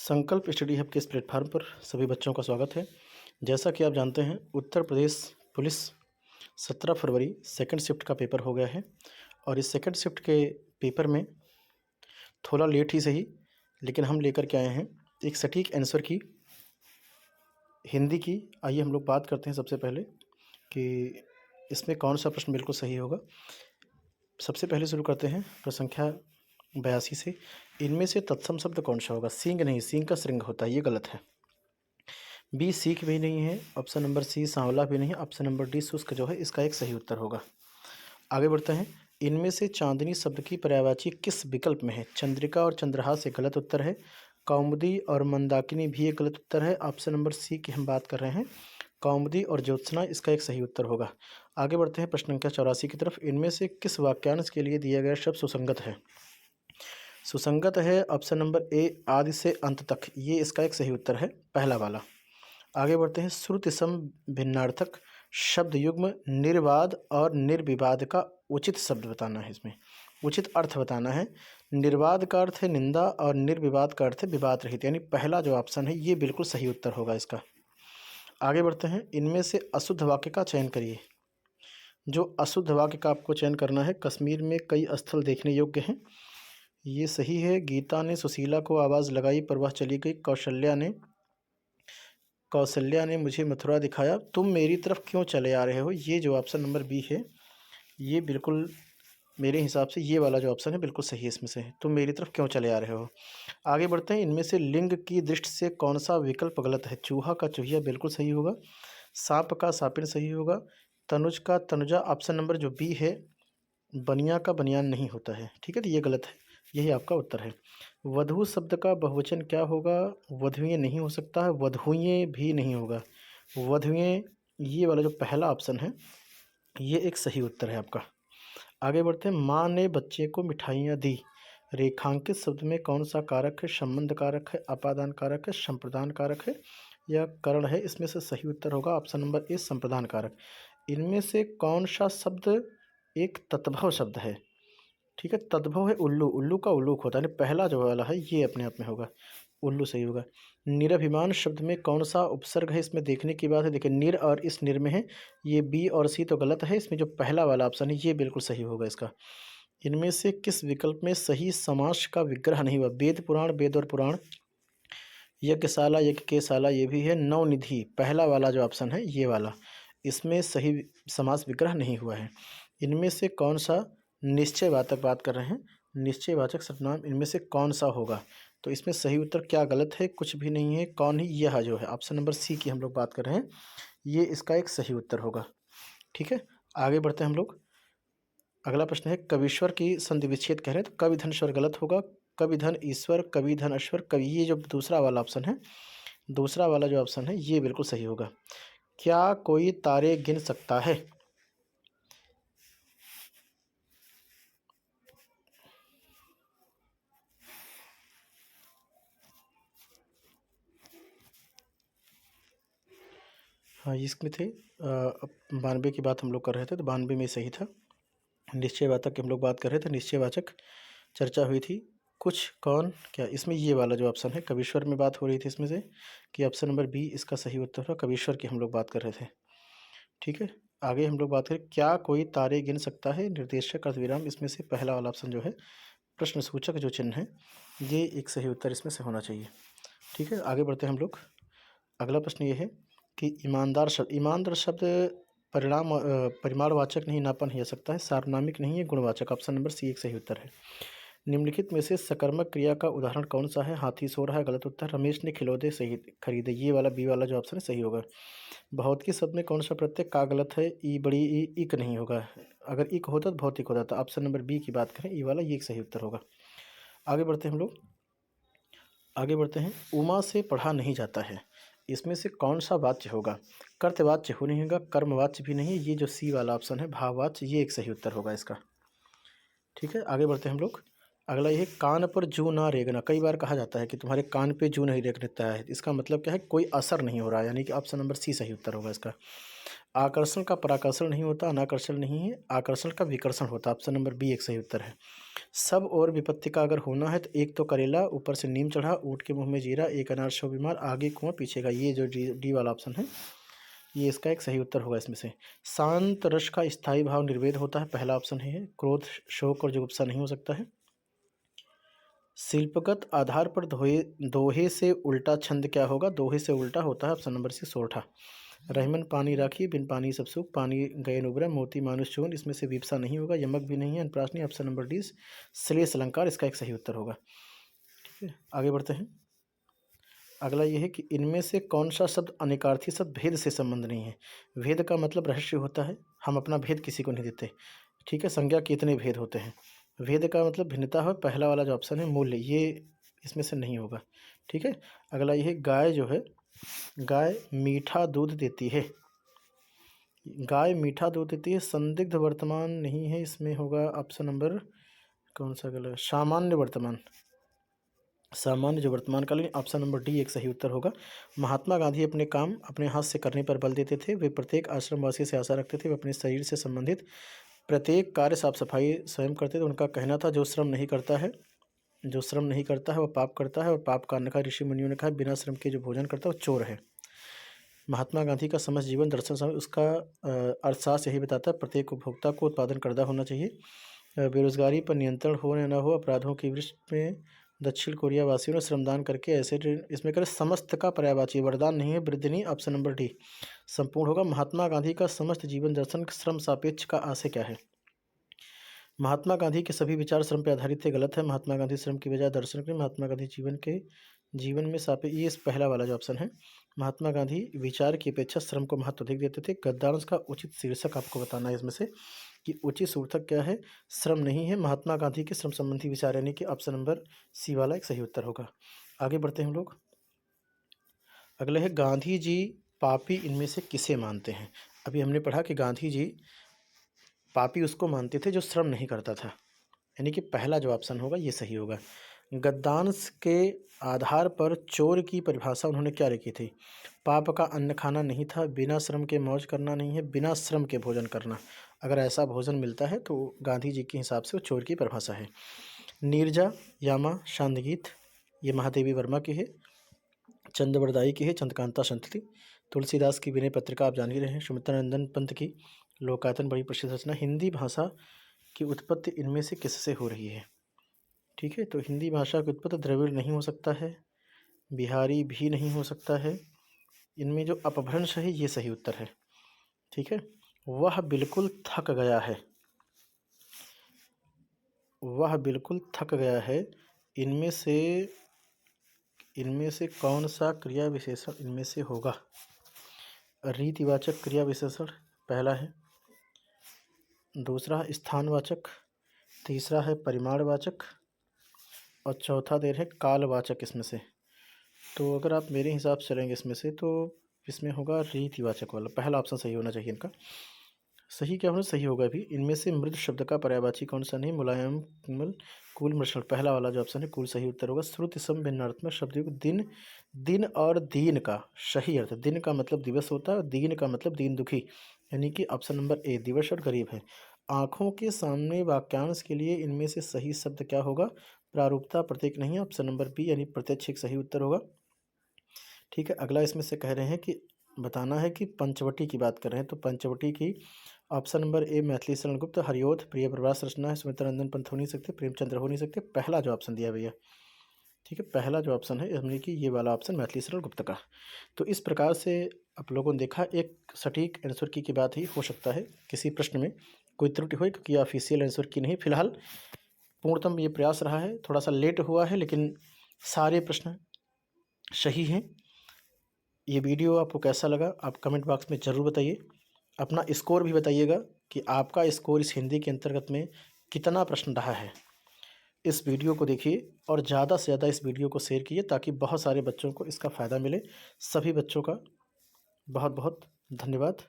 संकल्प study hub के इस प्लेटफॉर्म पर सभी बच्चों का स्वागत है। जैसा कि आप जानते हैं, उत्तर प्रदेश पुलिस 17 फरवरी सेकंड शिफ्ट का पेपर हो गया है और इस सेकंड शिफ्ट के पेपर में थोड़ा लेट ही सही, लेकिन हम लेकर के आए हैं एक सटीक आंसर की हिंदी की। आइए हम लोग बात करते हैं सबसे पहले कि इसमें कौन सा प्रश्न बिल्कुल सही होगा। सबसे पहले शुरू करते हैं प्रश्न संख्या 82 से। इनमें से तत्सम शब्द कौन सा होगा? सींग नहीं, सींग का श्रृंग होता है, ये गलत है। बी सीख भी नहीं है, ऑप्शन नंबर सी सांवला भी नहीं है, ऑप्शन नंबर डी शुष्क जो है इसका एक सही उत्तर होगा। आगे बढ़ते हैं। इनमें से चांदनी शब्द की पर्यायवाची किस विकल्प में है? चंद्रिका और चंद्रहास एक गलत उत्तर है। कौमुदी और मंदाकिनी भी एक गलत उत्तर है। ऑप्शन नंबर सी की हम बात कर रहे हैं, कौमुदी और ज्योत्सना इसका एक सही उत्तर होगा। आगे बढ़ते हैं प्रश्न संख्या 84 की तरफ। इनमें से किस वाक्यांश के लिए दिया गया शब्द सुसंगत है? सुसंगत है ऑप्शन नंबर ए आदि से अंत तक, ये इसका एक सही उत्तर है, पहला वाला। आगे बढ़ते हैं। श्रुति सम भिन्नार्थक शब्द युग्म निर्वाद और निर्विवाद का उचित शब्द बताना है, इसमें उचित अर्थ बताना है। निर्वाद का अर्थ है निंदा और निर्विवाद का अर्थ है विवाद रहित, यानी पहला जो ऑप्शन है ये बिल्कुल सही उत्तर होगा इसका। आगे बढ़ते हैं। इनमें से अशुद्ध वाक्य का चयन करिए। जो अशुद्ध वाक्य का आपको चयन करना है, कश्मीर में कई स्थल देखने योग्य हैं, ये सही है। गीता ने सुशीला को आवाज़ लगाई पर वह चली गई। कौशल्या ने मुझे मथुरा दिखाया। तुम मेरी तरफ क्यों चले आ रहे हो, ये जो ऑप्शन नंबर बी है ये बिल्कुल मेरे हिसाब से ये वाला जो ऑप्शन है बिल्कुल सही है इसमें से, तुम मेरी तरफ क्यों चले आ रहे हो। आगे बढ़ते हैं। इनमें से लिंग की दृष्टि से कौन सा विकल्प गलत है? चूहा का चूहिया बिल्कुल सही होगा। सांप का सापिन सही होगा। तनुज का तनुजा, ऑप्शन नंबर जो बी है, बनिया का बनियान नहीं होता है, ठीक है, तो ये गलत है, यही आपका उत्तर है। वधू शब्द का बहुवचन क्या होगा? वधुएं नहीं हो सकता है, वधुएं भी नहीं होगा, वधुएं, ये वाला जो पहला ऑप्शन है ये एक सही उत्तर है आपका। आगे बढ़ते हैं। माँ ने बच्चे को मिठाइयाँ दी, रेखांकित शब्द में कौन सा कारक है? संबंध कारक है, अपादान कारक है, संप्रदान कारक है या करण है? इसमें से सही उत्तर होगा ऑप्शन नंबर ए संप्रदान कारक। इनमें से कौन सा शब्द एक तद्भव शब्द है? ठीक है, तद्भव है उल्लू, उल्लू का उल्लूक होता है, यानी पहला जो वाला है ये अपने आप में होगा, उल्लू सही होगा। निरभिमान शब्द में कौन सा उपसर्ग है? इसमें देखने की बात है, देखिए निर और इस निर में है, ये बी और सी तो गलत है, इसमें जो पहला वाला ऑप्शन है ये बिल्कुल सही होगा इसका। इनमें से किस विकल्प में सही समास का विग्रह नहीं हुआ? वेद पुराण, वेद और पुराण, यज्ञशाला, यज्ञ के शाला, ये भी है। नवनिधि, पहला वाला जो ऑप्शन है ये वाला, इसमें सही समास विग्रह नहीं हुआ है। इनमें से कौन सा निश्चयवाचक बात कर रहे हैं, निश्चयवाचक सर्वनाम इनमें से कौन सा होगा? तो इसमें सही उत्तर क्या गलत है? कुछ भी नहीं है। कौन ही, यह जो है ऑप्शन नंबर सी की हम लोग बात कर रहे हैं, ये इसका एक सही उत्तर होगा, ठीक है। आगे बढ़ते हैं हम लोग। अगला प्रश्न है, कवीश्वर की संधि विच्छेद कह रहे हैं, तो कवि धन स्वर गलत होगा। कवि धन ईश्वर, कवि धन अश्वर, कवि, ये जो दूसरा वाला ऑप्शन है, दूसरा वाला जो ऑप्शन है ये बिल्कुल सही होगा। क्या कोई तारे गिन सकता है? हाँ, इसमें थे 92 की बात हम लोग कर रहे थे, तो 92 में सही था। निश्चयवाचक की हम लोग बात कर रहे थे, निश्चयवाचक चर्चा हुई थी। कुछ कौन क्या, इसमें ये वाला जो ऑप्शन है कवीश्वर में बात हो रही थी इसमें से, कि ऑप्शन नंबर बी इसका सही उत्तर है, कवीश्वर की हम लोग बात कर रहे थे, ठीक है। आगे हम लोग बात करें, क्या कोई तारे गिन सकता है, निर्देशक अर्धविराम, इसमें से पहला वाला ऑप्शन जो है प्रश्न सूचक जो चिन्ह है ये एक सही उत्तर इसमें से होना चाहिए, ठीक है। आगे बढ़ते हैं हम लोग। अगला प्रश्न ये है कि ईमानदार शब्द, ईमानदार शब्द परिमाणवाचक नहीं, नापा नहीं जा सकता है, सार्वनामिक नहीं है, गुणवाचक, ऑप्शन नंबर सी एक सही उत्तर है। निम्नलिखित में से सकर्मक क्रिया का उदाहरण कौन सा है? हाथी सो रहा है, गलत उत्तर। रमेश ने खिलौने सही खरीदे, ये वाला बी वाला जो ऑप्शन है सही होगा। भौतिकी शब्द में कौन सा प्रत्यय का गलत है? ई बड़ी ई, इक नहीं होगा, अगर इक होता तो भौतिक होता, तो ऑप्शन नंबर बी की बात करें, ई वाला ये एक सही उत्तर होगा। आगे बढ़ते हैं हम लोग। आगे बढ़ते हैं। उमा से पढ़ा नहीं जाता है, इसमें से कौन सा वाच्य होगा? कर्तवाच्य हो नहीं होगा, कर्मवाच्य भी नहीं, ये जो सी वाला ऑप्शन है भाववाच्य, ये एक सही उत्तर होगा इसका, ठीक है। आगे बढ़ते हैं हम लोग। अगला ये है, कान पर जू ना रेंगना, कई बार कहा जाता है कि तुम्हारे कान पे जू नहीं रेंगता है, इसका मतलब क्या है? कोई असर नहीं हो रहा है, यानी कि ऑप्शन नंबर सी सही उत्तर होगा इसका। आकर्षण का पराकर्षण नहीं होता, अनाकर्षण नहीं है, आकर्षण का विकर्षण होता। ऑप्शन नंबर बी एक सही उत्तर है। सब और विपत्ति का अगर होना है तो एक तो करेला, ऊपर से नीम चढ़ा, ऊँट के मुंह में जीरा, एक अनार सौ बीमार, आगे कुआं पीछे का। ये जो डी वाला ऑप्शन है ये इसका एक सही उत्तर होगा इसमें से। शांत रस का स्थायी भाव निर्वेद होता है, पहला ऑप्शन है। क्रोध, शोक और जुगुप्सा नहीं हो सकता है। शिल्पगत आधार पर दोहे से उल्टा छंद क्या होगा? दोहे से उल्टा होता है ऑप्शन नंबर सी सोरठा। रहमन पानी राखी, बिन पानी सब सुख, पानी गए नुबरा, मोती मानुष चून, इसमें से विपसा नहीं होगा, यमक भी नहीं है, अनप्राशनी। ऑप्शन नंबर डी श्लेष अलंकार इसका एक सही उत्तर होगा। ठीक है, आगे बढ़ते हैं। अगला ये है कि इनमें से कौन सा शब्द अनेकार्थी शब्द भेद से संबंध नहीं है? भेद का मतलब रहस्य होता है, हम अपना भेद किसी को नहीं देते। ठीक है, संज्ञा के इतने भेद होते हैं। भेद का मतलब भिन्नता है, पहला वाला जो ऑप्शन है मूल्य, ये इसमें से नहीं होगा। ठीक है, अगला ये है गाय जो है, गाय मीठा दूध देती है। गाय मीठा दूध देती है, संदिग्ध वर्तमान नहीं है, इसमें होगा ऑप्शन नंबर कौन सा गलत? सामान्य वर्तमान, सामान्य जो वर्तमान कालीन। ऑप्शन नंबर डी एक सही उत्तर होगा। महात्मा गांधी अपने काम अपने हाथ से करने पर बल देते थे। वे प्रत्येक आश्रमवासी से आशा रखते थे, वे अपने शरीर से संबंधित प्रत्येक कार्य साफ सफाई स्वयं करते थे। उनका कहना था जो श्रम नहीं करता है वह पाप करता है, और पाप का नखा ऋषि मुनियों ने कहा बिना श्रम के जो भोजन करता है वो चोर है। महात्मा गांधी का समस्त जीवन दर्शन समय उसका अर्थशास्त्र यही बताता है, प्रत्येक उपभोक्ता को उत्पादन करता होना चाहिए। बेरोजगारी पर नियंत्रण हो या न हो, अपराधों की वृष्टि में दक्षिण कोरिया वासियों ने श्रमदान करके ऐसे इसमें करें समस्त का पर्यायवाची, वरदान नहीं है, वृद्धि नहीं। ऑप्शन नंबर डी संपूर्ण होगा। महात्मा गांधी का समस्त जीवन दर्शन श्रम सापेक्ष का आशय क्या है? महात्मा गांधी के सभी विचार श्रम पर आधारित थे, गलत है। महात्मा गांधी श्रम की बजाय दर्शन के, महात्मा गांधी जीवन में सापेक्ष, ये पहला वाला जो ऑप्शन है। महात्मा गांधी विचार की अपेक्षा श्रम को महत्व अधिक देते थे। गद्दांश का उचित शीर्षक आपको बताना है इसमें से कि उचित शीर्षक क्या है? श्रम नहीं है, महात्मा गांधी के श्रम संबंधी विचार, यानी कि ऑप्शन नंबर सी वाला एक सही उत्तर होगा। आगे बढ़ते हैं हम लोग। अगले है गांधी जी पापी इनमें से किसे मानते हैं? अभी हमने पढ़ा कि गांधी जी पापी उसको मानते थे जो श्रम नहीं करता था, यानी कि पहला जो ऑप्शन होगा ये सही होगा। गद्दांश के आधार पर चोर की परिभाषा उन्होंने क्या लिखी थी? पाप का अन्न खाना नहीं था, बिना श्रम के मौज करना नहीं है, बिना श्रम के भोजन करना। अगर ऐसा भोजन मिलता है तो गांधी जी के हिसाब से वो चोर की परिभाषा है। नीरजा यामा शांतगीत ये महादेवी वर्मा की है, चंद्रवरदाई की है, चंद्रकांता संतति। तुलसीदास की विनय पत्रिका आप जान ही रहे हैं। सुमित्रानंदन पंत की लोकायतन बड़ी प्रसिद्ध रचना। हिंदी भाषा की उत्पत्ति इनमें से किससे हो रही है? ठीक है, तो हिंदी भाषा की उत्पत्ति द्रविड़ नहीं हो सकता है, बिहारी भी नहीं हो सकता है, इनमें जो अपभ्रंश है ये सही उत्तर है। ठीक है, वह बिल्कुल थक गया है, वह बिल्कुल थक गया है, इनमें से कौन सा क्रिया विशेषण इनमें से होगा? रीतिवाचक क्रिया विशेषण पहला है, दूसरा है स्थानवाचक, तीसरा है परिमाणवाचक, और चौथा देर है कालवाचक इसमें से। तो अगर आप मेरे हिसाब से चलेंगे इसमें से तो इसमें होगा रीतिवाचक वाला, पहला ऑप्शन सही होना चाहिए इनका। सही क्या होना सही होगा? भी इनमें से मृद शब्द का पर्यायवाची कौन सा नहीं? मुलायम, कोमल, कूल, मृषण, पहला वाला जो ऑप्शन है कूल सही उत्तर होगा। श्रुति सम भिन्नात्मक शब्द दिन, दिन और दीन का सही अर्थ, दिन का मतलब दिवस होता है और दीन का मतलब दीन दुखी, यानी कि ऑप्शन नंबर ए दिवस और गरीब है। आँखों के सामने वाक्यांश के लिए इनमें से सही शब्द क्या होगा? प्रारूपता प्रतीक नहीं है, ऑप्शन नंबर बी यानी प्रत्यक्ष एक सही उत्तर होगा। ठीक है, अगला इसमें से कह रहे हैं कि बताना है कि पंचवटी की बात कर रहे हैं, तो पंचवटी की option number A Maithili Sharan Gupt, हरिओध प्रिय प्रवास रचना है, सुमित्रानंदन पंत हो नहीं सकते, प्रेमचंद्र हो नहीं सकते, पहला जो ऑप्शन दिया भैया। ठीक है, पहला जो ऑप्शन है यानी कि ये वाला ऑप्शन मैथिली शरण गुप्त का। तो इस प्रकार से आप लोगों ने देखा एक सटीक आंसर की बात ही हो सकता है किसी प्रश्न में कोई त्रुटि हो, क्योंकि ऑफिशियल आंसर की नहीं। फिलहाल पूर्णतम ये प्रयास रहा है, थोड़ा सा लेट हुआ है लेकिन सारे प्रश्न सही हैं। ये वीडियो आपको कैसा लगा आप कमेंट बॉक्स में ज़रूर बताइए। अपना स्कोर भी बताइएगा कि आपका स्कोर इस हिंदी के अंतर्गत में कितना प्रश्न रहा है। इस वीडियो को देखिए और ज़्यादा से ज़्यादा इस वीडियो को शेयर कीजिए ताकि बहुत सारे बच्चों को इसका फ़ायदा मिले। सभी बच्चों का बहुत बहुत धन्यवाद।